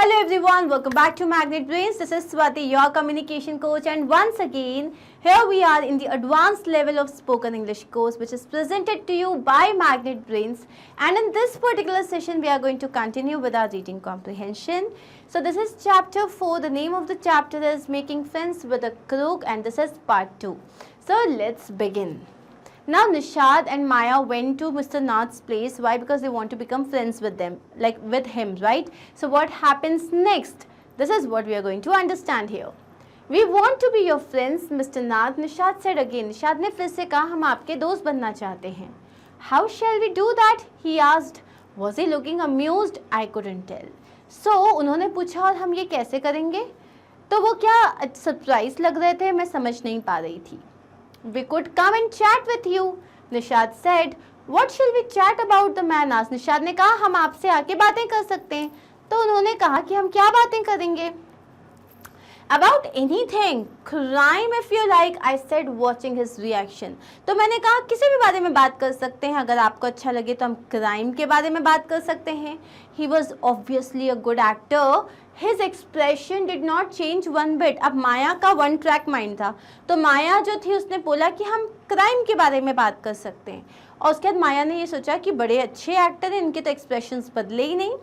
Hello everyone, welcome back to Magnet Brains. This is Swati, your communication coach, and once again, here we are in the advanced level of spoken English course, which is presented to you by Magnet Brains. And in this particular session, we are going to continue with our reading comprehension. So this is chapter 4. The name of the chapter is Making Friends with a Crook, and this is part 2. So let's begin. Now Nishad and Maya went to Mr. Nath's place. Why? Because they want to become friends with them, like with him, right? So what happens next? This is what we are going to understand here. We want to be your friends, Mr. Nath, Nishad said again. Nishad ने फिर से कहा हम आपके दोस्त बनना चाहते हैं. How shall we do that? He asked. Was he looking amused? I couldn't tell. So उन्होंने पूछा और हम ये कैसे करेंगे? तो वो क्या सरप्राइज लग रहे थे, मैं समझ नहीं पा रही थी. We could come and chat with you, Nishad said. What shall we chat about? The man asked. Nishad ने कहा हम आपसे आके बातें कर सकते हैं. तो उन्होंने कहा कि हम क्या बातें करेंगे? About anything, crime if you like, I said watching his reaction. तो मैंने कहा किसी भी बारे में बात कर सकते हैं, अगर आपको अच्छा लगे तो हम क्राइम के बारे में बात कर सकते हैं. He was obviously a good actor. His expression did not change one bit. अब माया का वन ट्रैक माइंड था, तो माया जो थी उसने बोला कि हम क्राइम के बारे में बात कर सकते हैं, और उसके बाद माया ने ये सोचा कि बड़े अच्छे एक्टर हैं, इनके तो एक्सप्रेशंस बदले ही नहीं.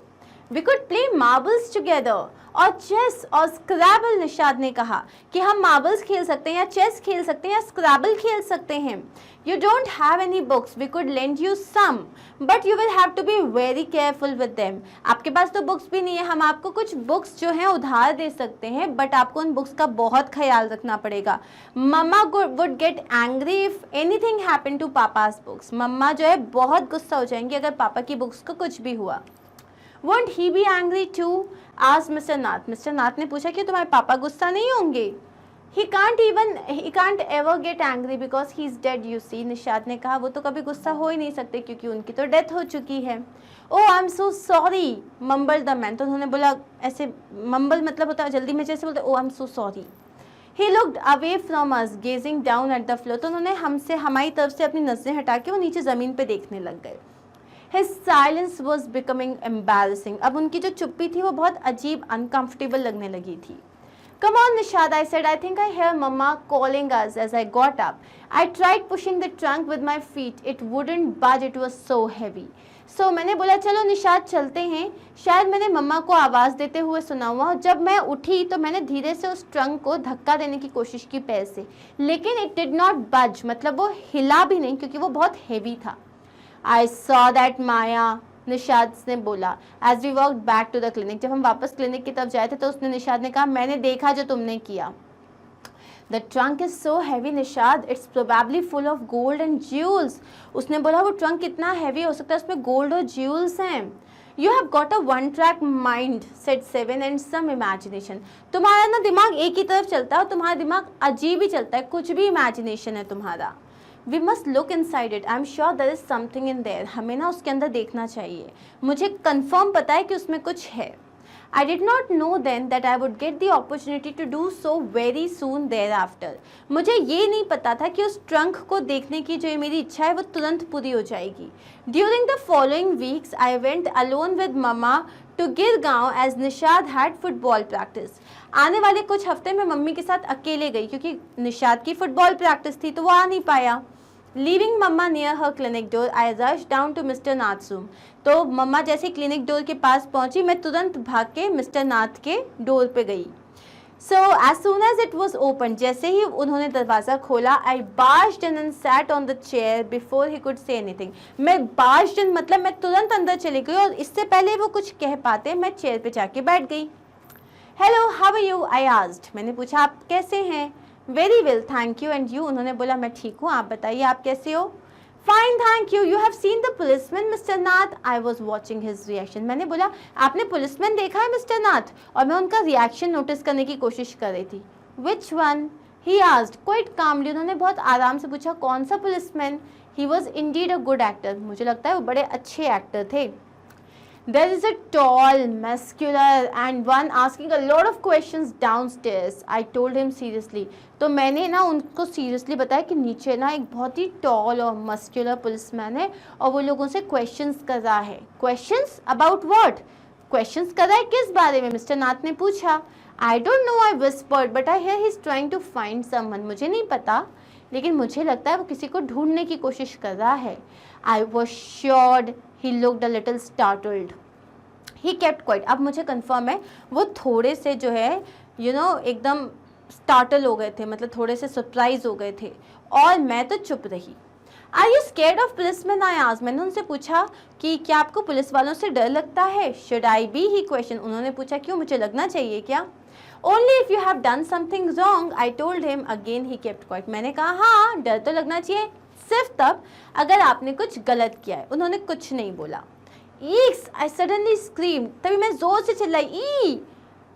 We could play marbles together और चेस और स्क्रैबल. निशाद ने कहा कि हम मार्बल्स खेल सकते हैं या चेस खेल सकते हैं या स्क्रैबल खेल सकते हैं. You don't have any books. We could lend you some, but you will have to be very careful with them. आपके पास तो बुक्स भी नहीं है, हम आपको कुछ बुक्स जो हैं उधार दे सकते हैं, बट आपको उन बुक्स का बहुत ख्याल रखना पड़ेगा. मम्मा would get angry if anything happened to पापा's books. मम्मा जो है बहुत गुस्सा हो जाएंगी अगर पापा की बुक्स को कुछ भी हुआ. Won't he be angry too? asked Mr. Nath. Mr. Nath ने पूछा कि तुम्हारे पापा गुस्सा नहीं होंगे? He can't ever get angry because he's dead, you see. Nishad ने कहा वो तो कभी गुस्सा हो ही नहीं सकते क्योंकि उनकी तो डेथ हो चुकी है. Oh, I'm so sorry, mumbled the man. तो उन्होंने बोला, ऐसे mumble मतलब होता है जल्दी में जैसे बोलते, oh, I'm so sorry. He looked away from us, gazing down at the floor. तो उन्होंने हमसे हमारी तरफ से अपनी नजरें हटा के वो नीचे ज़मीन पे देखने लग गए. His silence was becoming embarrassing. अब उनकी जो चुप्पी थी वो बहुत अजीब uncomfortable लगने लगी थी. Come on, Nishad, I said. I think I hear Mama calling us as I got up. I tried pushing the trunk with my feet. It wouldn't budge. It was so heavy. So मैंने बोला चलो निशाद चलते हैं. शायद मैंने मम्मा को आवाज़ देते हुए सुना हुआ. जब मैं उठी तो मैंने धीरे से उस ट्रंक को धक्का देने की कोशिश की पैर से, लेकिन it did not budge. मतलब वो हिला भी नहीं क्योंकि वो बहुत हेवी था. I saw that, Maya. Nishad ने बोला. As we walked back to the clinic. जब हम वापस क्लिनिक की तरफ जाए थे तो उसने निशाद ने कहा मैंने देखा जो तुमने किया. The trunk is so heavy, Nishad. It's probably full of gold and jewels. उसने बोला वो ट्रंक इतना हैवी हो सकता है उसमें गोल्ड और ज्यूल्स हैं. You have got a one-track mind, said Seven, and some imagination. तुम्हारा ना दिमाग एक ही तरफ चलता है और तुम्हारा दिमाग अजीब ही चलता है, कुछ भी इमेजिनेशन है तुम्हारा. We must look inside it. I'm sure there is something in there. हमें ना उसके अंदर देखना चाहिए. मुझे कंफर्म पता है कि उसमें कुछ है. I did not know then that I would get the opportunity to do so very soon thereafter. मुझे ये नहीं पता था कि उस ट्रंक को देखने की जो मेरी इच्छा है वो तुरंत पूरी हो जाएगी. During the following weeks, I went alone with Mama to Girgaon as Nishad had football practice. आने वाले कुछ हफ्ते में मम्मी के साथ अकेले गई क्योंकि निशाद की फुटबॉल प्रैक्टिस थी तो वो आ नहीं पाया. Leaving Mama near her clinic door, I rushed down to Mr. Nath's room. तो मम्मा जैसे क्लिनिक डोर के पास पहुंची मैं तुरंत भाग के मिस्टर नाथ के डोर पे गई. So as soon as it was open, जैसे ही उन्होंने दरवाज़ा खोला, I barged in and sat on the chair before he could say anything. मैं barged in मतलब मैं तुरंत अंदर चली गई और इससे पहले वो कुछ कह पाते मैं चेयर पे जाके बैठ गई. Hello, how are you? I asked. मैंने पूछा आप कैसे हैं? Very well, thank you. And you? उन्होंने बोला मैं ठीक हूँ, आप बताइए आप कैसे हो? Fine, thank you. You have seen the policeman, Mr. Nath? I was watching his reaction. मैंने बोला आपने पुलिसमैन देखा है मिस्टर नाथ? और मैं उनका रिएक्शन नोटिस करने की कोशिश कर रही थी. Which one? He asked quite calmly. उन्होंने बहुत आराम से पूछा कौन सा policeman? He was indeed a good actor. मुझे लगता है वो बड़े अच्छे एक्टर थे. There is a tall, muscular and one asking a lot of questions downstairs. I told him seriously. तो मैंने ना उनको सीरियसली बताया कि नीचे ना एक बहुत ही टॉल और मस्क्यूलर पुलिसमैन है और वो लोगों से क्वेश्चंस कर रहा है. Questions about what? क्वेश्चंस कर रहा है किस बारे में, मिस्टर नाथ ने पूछा। I don't know, I whispered, but I hear he is trying to find someone. मुझे नहीं पता, लेकिन मुझे लगता है वो किसी को ढूंढने की कोशिश कर रहा है। I was assured he looked a little startled. He kept quite. अब मुझे कंफर्म है वो थोड़े से जो है एकदम स्टार्टल हो गए थे, मतलब थोड़े से सरप्राइज हो गए थे, और मैं तो चुप रही। Are you scared of policeman, I asked. मैंने उनसे पूछा कि क्या आपको पुलिस वालों से डर लगता है। Should I be, he question. उन्होंने पूछा क्यों, मुझे लगना चाहिए क्या। Only if you have done something wrong, I told him. Again he kept quiet. मैंने कहा हाँ, डर तो लगना चाहिए सिर्फ तब अगर आपने कुछ गलत किया है। उन्होंने कुछ नहीं बोला। ईक्स, आई सडनली स्क्रीम। तभी मैं जोर से चिल्लाई, ई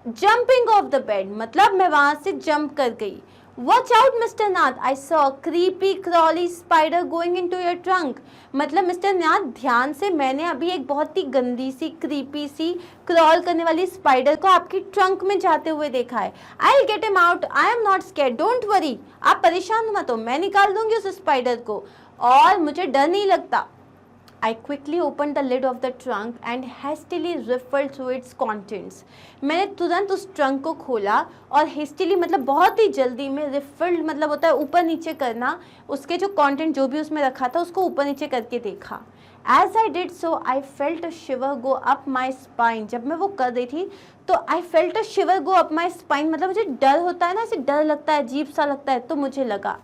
जंपिंग ऑफ द बेड, मतलब मैं वहां से जंप कर गई। Watch out mister Nath, I saw creepy Crawley spider going into your trunk. मतलब मिस्टर नाथ ध्यान से, मैंने अभी एक बहुत ही गंदी सी क्रीपी सी क्रॉल करने वाली स्पाइडर को आपकी ट्रंक में जाते हुए देखा है। I will get him out, I am not scared, don't worry. आप परेशान मत हो, मैं निकाल दूंगी उस स्पाइडर को, और मुझे डर नहीं लगता। I quickly opened the lid of the trunk and hastily riffled through its contents. मैंने तुरंत उस ट्रंक को खोला और hastily मतलब बहुत ही जल्दी में, riffled मतलब होता है ऊपर नीचे करना, उसके जो कंटेंट जो भी उसमें रखा था उसको ऊपर नीचे करके देखा। As I did so, I felt a shiver go up my spine. जब मैं वो कर रही थी तो I felt a shiver go up my spine, मतलब मुझे डर होता है ना, ऐसे डर लगता है, अजीब सा लगता है, तो मुझे लगा।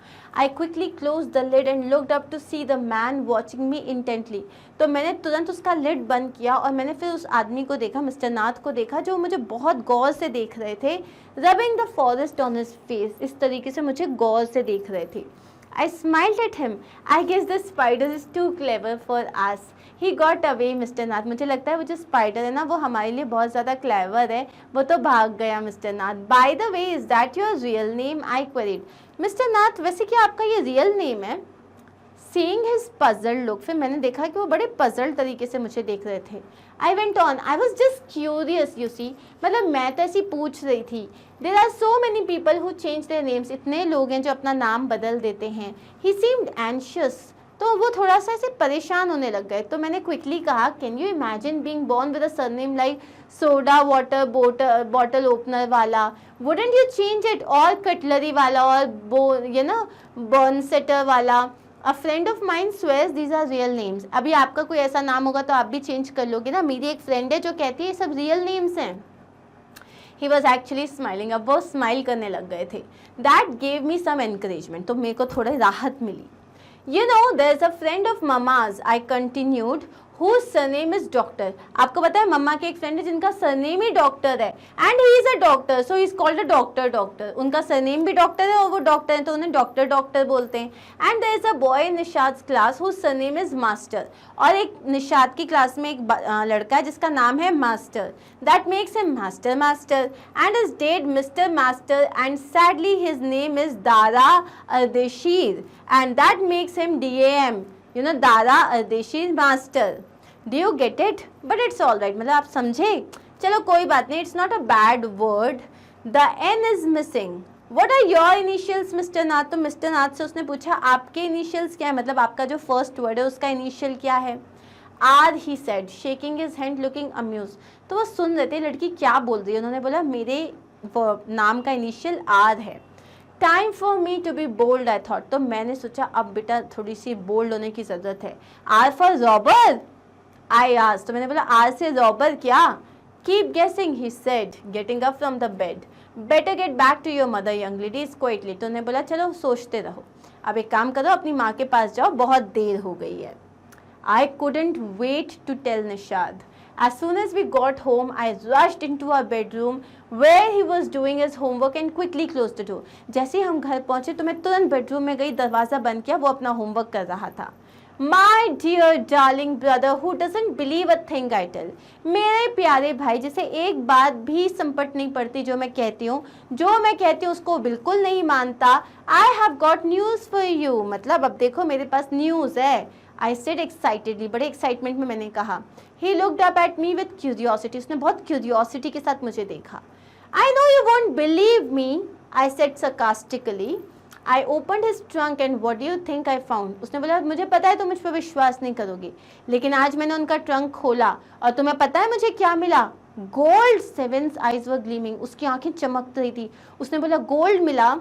I quickly closed the lid and looked up to see the man watching me intently. तो मैंने तुरंत उसका लिड बंद किया और मैंने फिर उस आदमी को देखा, मिस्टर नाथ को देखा, जो मुझे बहुत गौर से देख रहे थे। Rubbing the forest on his face, इस तरीके से मुझे गौर से देख रहे थे। I smiled at him. I guess the spider is too clever for us. He got away, Mr. नाथ। मुझे लगता है वो जो स्पाइडर है ना, वो हमारे लिए बहुत ज़्यादा क्लेवर है, वो तो भाग गया mister Nath. By the way, is that your real name? I queried. Mister Nath, वैसे क्या आपका ये रियल नेम है? Seeing his puzzled look, फिर मैंने देखा कि वो बड़े पजल्ड तरीके से मुझे देख रहे थे। I went on, I was just curious, you see. मतलब मैं तो ऐसी पूछ रही थी। There are so many people who change their names. इतने लोग हैं जो अपना नाम बदल देते हैं। He seemed anxious. तो वो थोड़ा सा ऐसे परेशान होने लग गए। तो मैंने क्विकली कहा, Can you imagine being born with a surname like soda water bottle opener वाला? Wouldn't you change it? और कटलरी वाला, और बर्न सेटर वाला। A friend of mine swears these are real names. अभी आपका कोई ऐसा नाम होगा तो आप भी चेंज कर लोगे ना। मेरी एक फ्रेंड है जो कहती है ये सब रियल नेम्स हैं। He was actually smiling. अब वो स्माइल करने लग गए थे। That gave me some encouragement. तो मेरे को थोड़ी राहत मिली। You know, there is a friend of Mama's, I continued, whose surname is Doctor. आपको पता है मम्मा के एक फ्रेंड है जिनका सरनेम ही डॉक्टर है, and he is a doctor, so he is called a doctor. उनका सरनेम भी डॉक्टर है और वो डॉक्टर है, तो उन्हें डॉक्टर बोलते हैं। And there is a boy in Nishad's class whose surname is Master. और एक निशाद की क्लास में एक लड़का है जिसका नाम है master. That makes him Master. And his dad Mr. Master, and sadly his name is Dara Ardeshir, and that makes him DAM. You know, Dara Ardeshir Master. Do you get it? But it's all right. मतलब आप समझे? चलो कोई बात नहीं. It's not a bad word. The N is missing. What are your initials, Mr. नाथ? तो mister नाथ से उसने पूछा आपके इनिशियल्स क्या है, मतलब आपका जो फर्स्ट वर्ड है उसका इनिशियल क्या है? R, he said, shaking his hand, looking amused. तो वो सुन रहे थे लड़की क्या बोल रही है। उन्होंने बोला मेरे नाम का इनिशियल R है। Time for me to be bold, I thought. तो मैंने सोचा अब बेटा थोड़ी सी बोल्ड होने की ज़रूरत है। R for robber, I asked. तो मैंने बोला R से रॉबर क्या? Keep guessing, he said, getting up from the bed. Better get back to your mother, young lady, is quite late. तो उन्होंने बोला चलो सोचते रहो, अब एक काम करो अपनी माँ के पास जाओ, बहुत देर हो गई है। I couldn't wait to tell Nishad. As soon as we got home, I rushed into our bedroom where he was doing his homework and quickly closed the door. जैसे ही हम घर पहुंचे तो मैं तुरंत बेडरूम में गई, दरवाज़ा बंद किया, वो अपना होमवर्क कर रहा था। My dear darling brother who doesn't believe a thing I tell. मेरे प्यारे भाई जिसे एक बात भी संपट नहीं पड़ती जो मैं कहती हूँ, उसको बिल्कुल नहीं मानता। I have got news for you. मतलब अब देखो मेरे पास न्यूज़ है। I said excitedly, बड़े एक्साइटमेंट में मैंने कहा। He looked up at me with curiosity. उसने बहुत क्यूरियोसिटी के साथ मुझे देखा। I know you won't believe me, I said sarcastically. I opened his trunk and what do you think I found? उसने बोला मुझे पता है तुम मुझ पर विश्वास नहीं करोगे, लेकिन आज मैंने उनका ट्रंक खोला और तुम्हें पता है मुझे क्या मिला? Gold, sevens eyes were gleaming, उसकी आंखें चमक रही थी। उसने बोला गोल्ड मिला?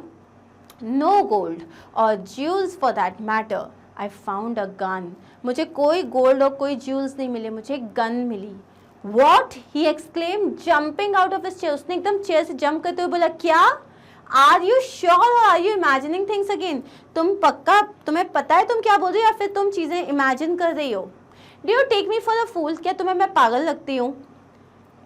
नो गोल्ड और Jules for that matter, I found a gun. मुझे कोई गोल्ड और कोई ज्यूल्स नहीं मिले, मुझे एक गन मिली। What, he exclaim jumping out of his chair. उसने एकदम चेयर से जंप करते हुए बोला क्या? आर यू श्योर और are you imagining things again? तुम पक्का, तुम्हें पता है तुम क्या बोल रही हो या फिर तुम चीजें इमेजिन कर रही हो? Do you take me for a fool? क्या तुम्हें मैं पागल लगती हूँ?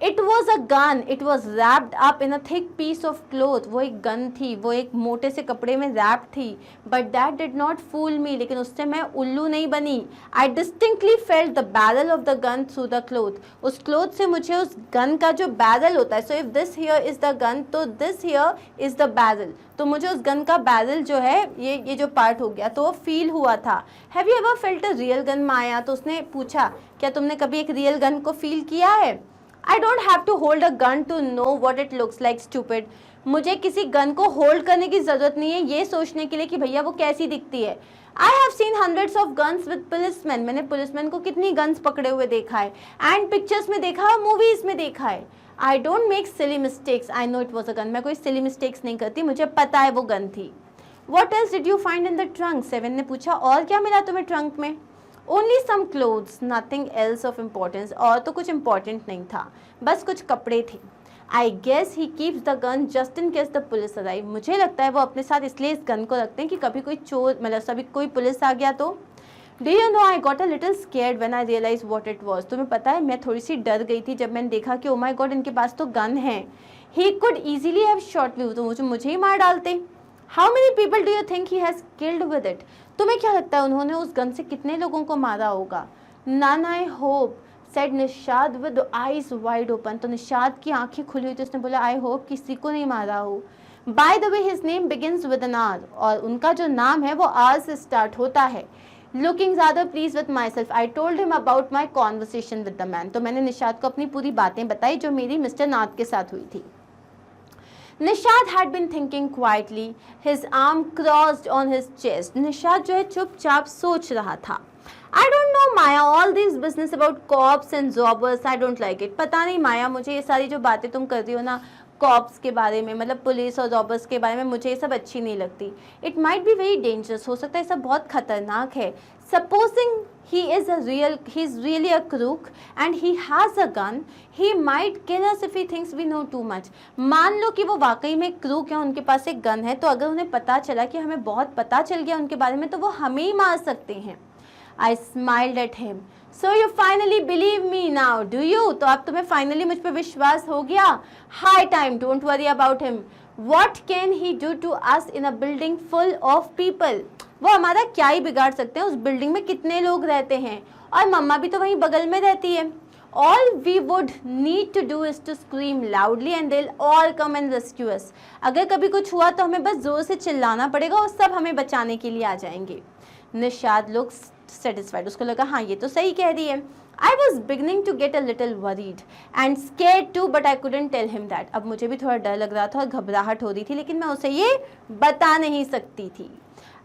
It was a gun, it was wrapped up in a thick piece of cloth. वो एक गन थी, वो एक मोटे से कपड़े में रैप थी। But that did not fool me, लेकिन उससे मैं उल्लू नहीं बनी। I distinctly felt the barrel of the gun through the cloth. उस क्लोथ से मुझे उस गन का जो बैरल होता है, so if this here is the gun तो this here is the barrel, तो मुझे उस गन का बैरल जो है, ये जो पार्ट हो गया, तो वो फील हुआ था। Have you ever felt a real gun Maya? तो उसने पूछा क्या तुमने कभी एक रियल गन को फील किया है? I don't have to hold a gun to know what it looks like, stupid. मुझे किसी गन को होल्ड करने की जरूरत नहीं है ये सोचने के लिए कि भैया वो कैसी दिखती है। I have seen hundreds of guns with policemen. मैंने पुलिसमैन को कितनी गन्स पकड़े हुए देखा है, एंड पिक्चर्स में देखा है, मूवीज में देखा है। I don't make silly mistakes. I know it was a gun. मैं कोई silly mistakes नहीं करती, मुझे पता है वो गन थी। What else did you find in the trunk? सेवन ने पूछा और क्या मिला तुम्हें ट्रंक में? Only some clothes, nothing else of importance. और तो कुछ इम्पोर्टेंट नहीं था, बस कुछ कपड़े थे। I guess he keeps the gun just in case the police arrive. मुझे लगता है वो अपने साथ इसलिए इस गन को रखते हैं कि कभी कोई चोर, मतलब सभी कोई पुलिस आ गया तो। Do you know I got a little scared when I realize what it was. तुम्हें पता है मैं थोड़ी सी डर गई थी जब मैंने देखा कि ओ माय गॉड इनके पास तो गन है। He could easily have shot me, तो मुझे ही मार डालते। How many people do you think he has killed with it? तुम्हें क्या लगता है उन्होंने उस गन से कितने लोगों को मारा होगा? None I hope, said Nishad with eyes wide open. तो निशाद की आंखें खुली हुई थी, उसने बोला आई होप किसी को नहीं मारा हो। By the way his name begins with N R, और उनका जो नाम है वो आर से स्टार्ट होता है। लुकिंग ज़्यादा please with my self, I told him about my conversation with the man. तो मैंने निशाद को अपनी पूरी बातें बताई जो मेरी मिस्टर नाथ के साथ हुई थी। Nishad had been thinking quietly, his arm crossed on his chest. Nishad जो है चुपचाप सोच रहा था। I don't know Maya, all these business about cops and robbers, I don't like it. पता नहीं माया, मुझे ये सारी जो बातें तुम कर रही हो ना कॉप्स के बारे में, मतलब पुलिस और रॉबर्स के बारे में, मुझे ये सब अच्छी नहीं लगती। It might be very dangerous, हो सकता है सब बहुत खतरनाक है। Supposing he is really a crook and he has a gun, he might kill us if he thinks we know too much. मान लो कि वो वाकई में क्रूक है, उनके पास एक गन है, तो अगर उन्हें पता चला कि हमें बहुत पता चल गया उनके बारे में तो वो हमें ही मार सकते हैं। I smiled at him. So you finally believe me now, do you? तो अब तुम्हें फाइनली मुझ पर विश्वास हो गया? High time, don't worry about him. What can he do to us in a building full of people? वो हमारा क्या ही बिगाड़ सकते हैं, उस बिल्डिंग में कितने लोग रहते हैं, और मम्मा भी तो वहीं बगल में रहती है। All we would need to do is to scream loudly and they'll all come and rescue us. अगर कभी कुछ हुआ तो हमें बस जोर से चिल्लाना पड़ेगा और सब हमें बचाने के लिए आ जाएंगे। निशाद looks satisfied, उसको लगा हाँ ये तो सही कह रही है। I was beginning to get a little worried and scared too, but I couldn't tell him that. अब मुझे भी थोड़ा डर लग रहा था और घबराहट हो रही थी, लेकिन मैं उसे ये बता नहीं सकती थी।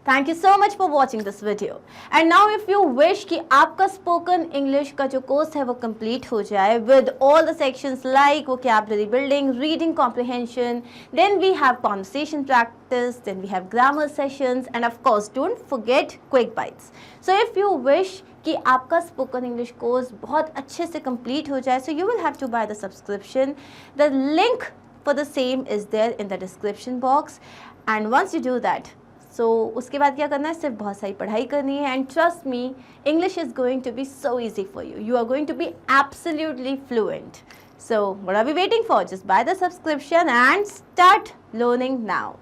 Thank you so much for watching this video. And now if you wish कि आपका spoken English का जो कोर्स है वो complete हो जाए with all the sections like vocabulary building, reading comprehension, then we have conversation practice, then we have grammar sessions, and of course don't forget quick bites. So if you wish कि आपका spoken English course बहुत अच्छे से complete हो जाए, so you will have to buy the subscription. The link for the same is there in the description box, and once you do that, so उसके बाद क्या करना है, सिर्फ बहुत सारी पढ़ाई करनी है, and trust me, English is going to be so easy for you. You are going to be absolutely fluent. So what are we waiting for? Just buy the subscription and start learning now.